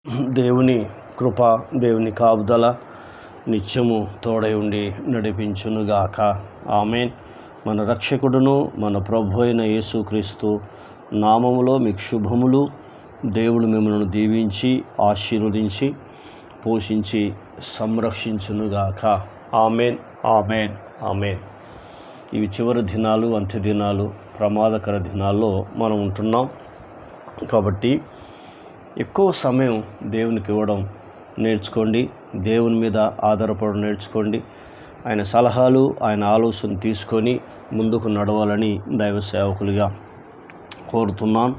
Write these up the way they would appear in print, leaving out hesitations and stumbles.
దేవుని కృప, దేవుని కాపుదల నిత్యము తోడై ఉండి నడిపించునుగాక. ఆమేన్. మన రక్షకుడును మన ప్రభు అయిన యేసుక్రీస్తు నామములో మీకు శుభములు. దేవుడు మిమ్మల్ని దీవించి ఆశీర్వదించి పోషించి సంరక్షించునుగాక. ఆమేన్, ఆమేన్, ఆమేన్. ఇవి చివరి దినాలు, అంత్య దినాలు, ప్రమాదకర దినాల్లో మనం ఉంటున్నాం. కాబట్టి ఎక్కువ సమయం దేవునికి ఇవ్వడం నేర్చుకోండి. దేవుని మీద ఆధారపడడం నేర్చుకోండి. ఆయన సలహాలు, ఆయన ఆలోచన తీసుకొని ముందుకు నడవాలని దైవ సేవకులుగా కోరుతున్నాను.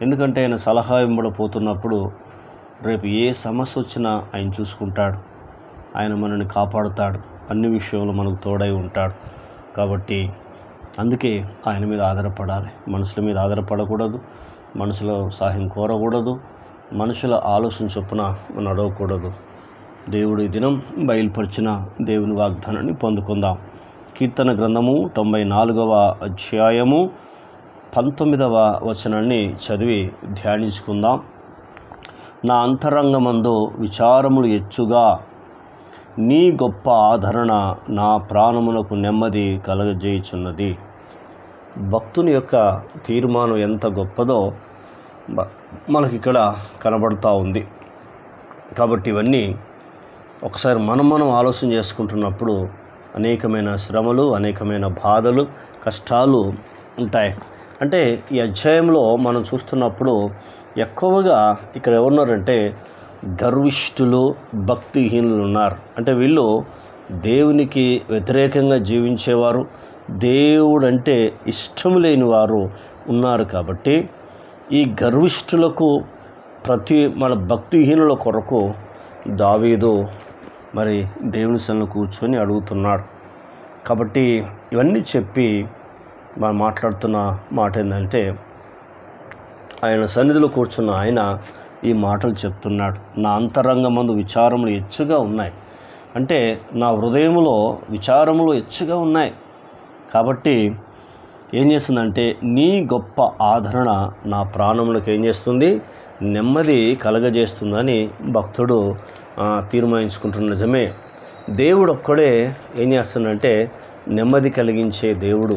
ఎందుకంటే ఆయన సలహా ఇవ్వబడిపోతున్నప్పుడు రేపు ఏ సమస్య వచ్చినా ఆయన చూసుకుంటాడు. ఆయన మనల్ని కాపాడుతాడు. అన్ని విషయంలో మనకు తోడై ఉంటాడు. కాబట్టి అందుకే ఆయన మీద ఆధారపడాలి. మనుషుల మీద ఆధారపడకూడదు. మనుషుల సహాయం కోరకూడదు. మనుషుల ఆలోచన చొప్పున నడవకూడదు. దేవుడి దినం బయలుపరిచిన దేవుని వాగ్దానాన్ని పొందుకుందాం. కీర్తన గ్రంథము 94వ అధ్యాయము 19వ వచనాన్ని చదివి ధ్యానించుకుందాం. నా అంతరంగమందు విచారములు ఎచ్చుగా, నీ గొప్ప ఆదరణ నా ప్రాణమునకు నెమ్మది కలగజేయుచున్నది. భక్తుని యొక్క తీర్మానం ఎంత గొప్పదో మనకిక్కడ కనబడుతూ ఉంది. కాబట్టి ఇవన్నీ ఒకసారి మనం ఆలోచన చేసుకుంటున్నప్పుడు అనేకమైన శ్రమలు, అనేకమైన బాధలు, కష్టాలు ఉంటాయి. అంటే ఈ అధ్యాయంలో మనం చూస్తున్నప్పుడు ఎక్కువగా ఇక్కడ ఎవరున్నారంటే గర్విష్ఠులు, భక్తిహీనులు ఉన్నారు. అంటే వీళ్ళు దేవునికి వ్యతిరేకంగా జీవించేవారు, దేవుడు అంటే ఇష్టం లేని వారు ఉన్నారు. కాబట్టి ఈ గర్విష్ఠులకు మన భక్తిహీనుల కొరకు దావీదు మరి దేవుని సన్నిధిలో కూర్చొని అడుగుతున్నాడు. కాబట్టి ఇవన్నీ చెప్పి మనం మాట్లాడుతున్న మాట ఏంటంటే, ఆయన సన్నిధిలో కూర్చున్న ఆయన ఈ మాటలు చెప్తున్నాడు. నా అంతరంగమందు విచారములు ఎచ్చుగా ఉన్నాయి. అంటే నా హృదయంలో విచారములు ఎచ్చుగా ఉన్నాయి. కాబట్టి ఏం చేస్తుందంటే, నీ గొప్ప ఆదరణ నా ప్రాణములకు ఏం చేస్తుంది? నెమ్మది కలగజేస్తుందని భక్తుడు తీర్మానించుకుంటున్న నిజమే. దేవుడు ఒక్కడే ఏం చేస్తుందంటే నెమ్మది కలిగించే దేవుడు.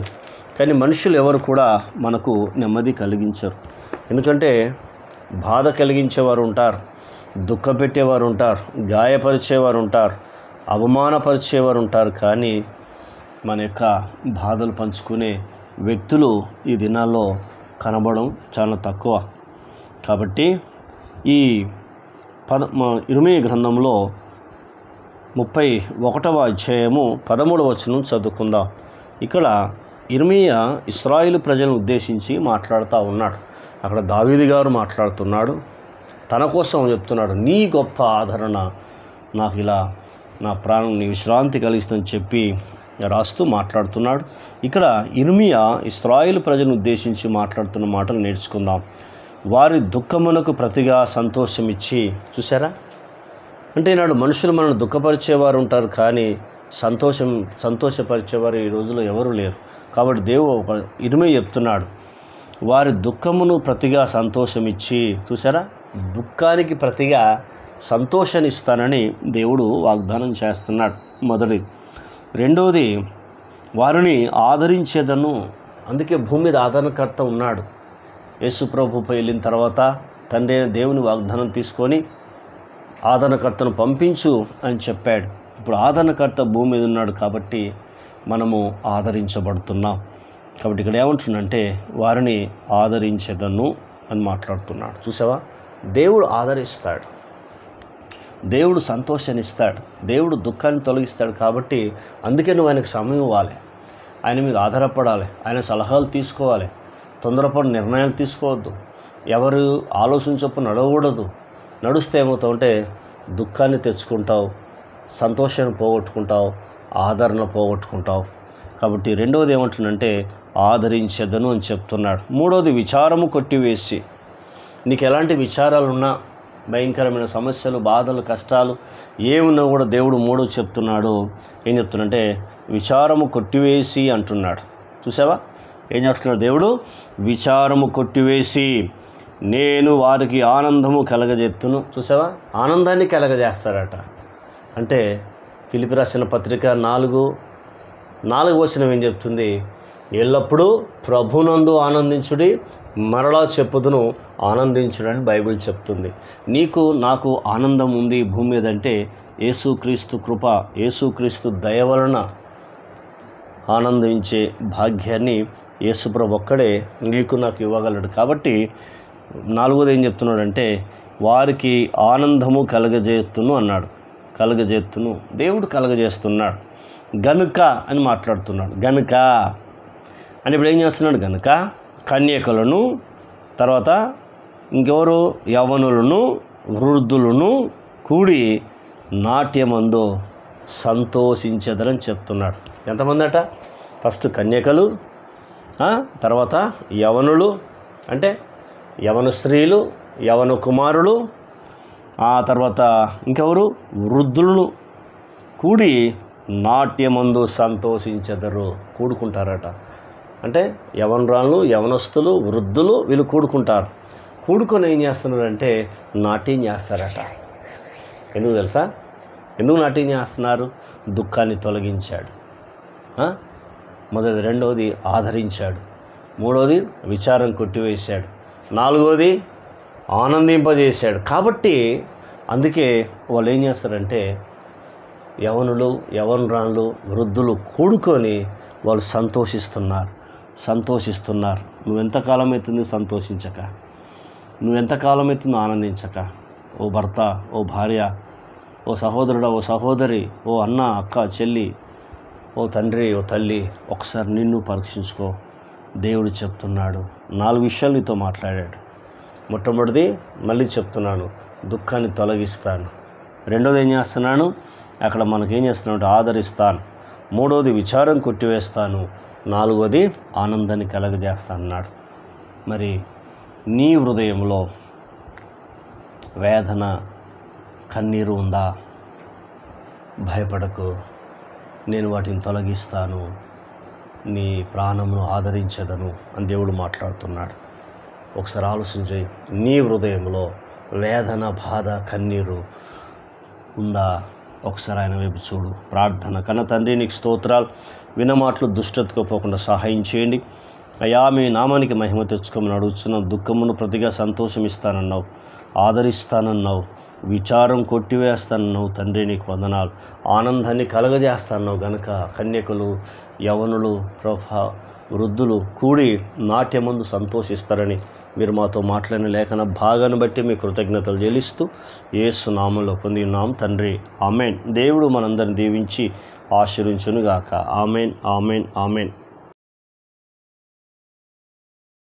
కానీ మనుషులు ఎవరు కూడా మనకు నెమ్మది కలిగించరు. ఎందుకంటే బాధ కలిగించేవారు ఉంటారు, దుఃఖపెట్టేవారు ఉంటారు, గాయపరిచేవారు ఉంటారు, అవమానపరిచేవారు ఉంటారు. కానీ మన యొక్క బాధలు పంచుకునే వ్యక్తులు ఈ దినాల్లో కనబడడం చాలా తక్కువ. కాబట్టి ఈ ఇర్మీయా గ్రంథంలో 31వ అధ్యాయము 13వ వచనం చదువుకుందాం. ఇక్కడ ఇర్మీయా ఇశ్రాయేలు ప్రజలను ఉద్దేశించి మాట్లాడుతూ ఉన్నాడు. అక్కడ దావీదు గారు మాట్లాడుతున్నాడు, తన కోసం చెప్తున్నాడు. నీ గొప్ప ఆదరణ నాకు ఇలా నా ప్రాణం నీ విశ్రాంతి కలిగిస్తుందని చెప్పి రాస్తూ మాట్లాడుతున్నాడు. ఇక్కడ ఇర్మీయా ఇశ్రాయేలు ప్రజలను ఉద్దేశించి మాట్లాడుతున్న మాటలు నేర్చుకుందాం. వారి దుఃఖమునకు ప్రతిగా సంతోషం ఇచ్చి, చూసారా? అంటే నాడు మనుషులు మనల్ని దుఃఖపరిచేవారు ఉంటారు, కానీ సంతోషపరిచేవారు ఈ రోజుల్లో ఎవరు లేరు. కాబట్టి దేవుడు ఇర్మీయా చెప్తున్నాడు, వారి దుఃఖమును ప్రతిగా సంతోషం ఇచ్చి, చూసారా? దుఃఖానికి ప్రతిగా సంతోషాన్ని ఇస్తానని దేవుడు వాగ్దానం చేస్తున్నాడు. మొదటి. రెండవది, వారిని ఆదరించేదను. అందుకే భూమి మీద ఆదరణకర్త ఉన్నాడు. యేసు ప్రభుపై వెళ్ళిన తర్వాత తండ్రి అయిన దేవుని వాగ్దానం తీసుకొని ఆదరణకర్తను పంపించు అని చెప్పాడు. ఇప్పుడు ఆదరణకర్త భూమి మీద ఉన్నాడు. కాబట్టి మనము ఆదరించబడుతున్నాం. కాబట్టి ఇక్కడ ఏమంటుందంటే, వారిని ఆదరించేదను అని మాట్లాడుతున్నాడు. చూసావా? దేవుడు ఆదరిస్తాడు, దేవుడు సంతోషాన్ని ఇస్తాడు, దేవుడు దుఃఖాన్ని తొలగిస్తాడు. కాబట్టి అందుకే నువ్వు ఆయనకు సమయం ఇవ్వాలి, ఆయన మీద ఆధారపడాలి, ఆయన సలహాలు తీసుకోవాలి. తొందరపడి నిర్ణయాలు తీసుకోవద్దు, ఎవరు ఆలోచన చొప్పున నడవకూడదు. నడుస్తే ఏమవుతావు అంటే దుఃఖాన్ని తెచ్చుకుంటావు, సంతోషాన్ని పోగొట్టుకుంటావు, ఆదరణ పోగొట్టుకుంటావు. కాబట్టి రెండవది ఏమంటుందంటే ఆదరించేదను అని చెప్తున్నాడు. మూడవది, విచారము కొట్టివేసి. నీకు ఎలాంటి విచారాలున్నా, భయంకరమైన సమస్యలు, బాధలు, కష్టాలు ఏమున్నా కూడా దేవుడు మూడో చెప్తున్నాడు. ఏం చెప్తున్నాడంటే విచారము కొట్టివేసి అంటున్నాడు. చూసావా? ఏం చేస్తున్నాడు దేవుడు? విచారము కొట్టివేసి నేను వారికి ఆనందము కలగజేత్తును. చూసావా, ఆనందాన్ని కలగజేస్తాడట. అంటే ఫిలిప్పీ రాసిన పత్రిక 4 వచనం ఏం చెప్తుంది? ఎల్లప్పుడూ ప్రభునందు ఆనందించుడి, మరలా చెప్పుదును ఆనందించుడని బైబిల్ చెప్తుంది. నీకు నాకు ఆనందం ఉంది భూమి మీద అంటే యేసుక్రీస్తు కృప, యేసుక్రీస్తు దయ వలన ఆనందించే భాగ్యాన్ని యేసుప్రభు ఒక్కడే నీకు నాకు ఇవ్వగలడు. కాబట్టి 4వది ఏం చెప్తున్నాడంటే వారికి ఆనందము కలగజేత్తును అన్నాడు. కలగజేత్తును, దేవుడు కలగజేస్తున్నాడు. గనుక అని మాట్లాడుతున్నాడు. గనుక అని ఇప్పుడు ఏం చేస్తున్నాడు? గనుక కన్యకలను, తర్వాత ఇంకెవరు, యవ్వనులను వృద్ధులను కూడి నాట్యమందు సంతోషించెదరని చెప్తున్నాడు. ఎంతమంది అట? ఫస్ట్ కన్యకలు, తర్వాత యవనులు అంటే యవన స్త్రీలు, యవన కుమారులు, ఆ తర్వాత ఇంకెవరు, వృద్ధులను కూడి నాట్యమందు సంతోషించెదరు. కూడుకుంటారట. అంటే యవనరాళ్ళు, యవనస్తులు, వృద్ధులు వీళ్ళు కూడుకుంటారు. కూడుకొని ఏం చేస్తున్నారంటే నాట్యం చేస్తారట. ఎందుకు తెలుసా? ఎందుకు నాట్యం చేస్తున్నారు? దుఃఖాన్ని తొలగించాడు. మొదటిది. రెండవది ఆదరించాడు. మూడవది విచారం కొట్టివేశాడు. నాలుగవది ఆనందింపజేశాడు. కాబట్టి అందుకే వాళ్ళు ఏం చేస్తారంటే యవనులు, యవనరాళ్ళు, వృద్ధులు కూడుకొని వాళ్ళు సంతోషిస్తున్నారు. నువ్వెంతకాలం అవుతుంది సంతోషించక? నువ్వెంతకాలం అవుతుందో ఆనందించక? ఓ భర్త, ఓ భార్య, ఓ సహోదరుడు, ఓ సహోదరి, ఓ అన్న, అక్క, చెల్లి, ఓ తండ్రి, ఓ తల్లి, ఒకసారి నిన్ను పరీక్షించుకో. దేవుడు చెప్తున్నాడు, 4 విషయాలు నీతో మాట్లాడాడు. మొట్టమొదటిది మళ్ళీ చెప్తున్నాను, దుఃఖాన్ని తొలగిస్తాను. రెండోది ఏం చేస్తున్నాను? అక్కడ మనకేం చేస్తున్నాడు? ఆదరిస్తాను. మూడవది విచారం కొట్టివేస్తాను. నాలుగవది ఆనందాన్ని కలగజేస్తాను అన్నాడు. మరి నీ హృదయంలో వేదన, కన్నీరు ఉందా? భయపడకు, నేను వాటిని తొలగిస్తాను, నీ ప్రాణమును ఆదరించదను అని దేవుడు మాట్లాడుతున్నాడు. ఒకసారి ఆలోచించి, నీ హృదయంలో వేదన, బాధ, కన్నీరు ఉందా? ఒకసారి ఆయన వైపు చూడు. ప్రార్థన. కన్న తండ్రి, నీకు స్తోత్రాలు. వినమాటలు దుష్టతకు పోకుండా సహాయం చేయండి అయ్యా. మీ నామానికి మహిమ తెచ్చుకోమని అడుగుతున్నాం. దుఃఖమును ప్రతిగా సంతోషం ఇస్తానన్నావు, ఆదరిస్తానన్నావు, విచారం కొట్టివేస్తానన్నావు. తండ్రి నీకు వందనాలు. ఆనందాన్ని కలగజేస్తానన్నావు గనుక కన్యకులు, యవనులు, వృద్ధులు కూడి నాట్యమందు సంతోషిస్తారని మీరు మాతో మాట్లాడిన లేఖన భాగాన్ని బట్టి మీ కృతజ్ఞతలు చెల్లిస్తూ యేసు నామంలో పొందినాం తండ్రి. ఆమెన్. దేవుడు మనందరిని దీవించి ఆశీర్వించునుగాక. Amen, amen, amen.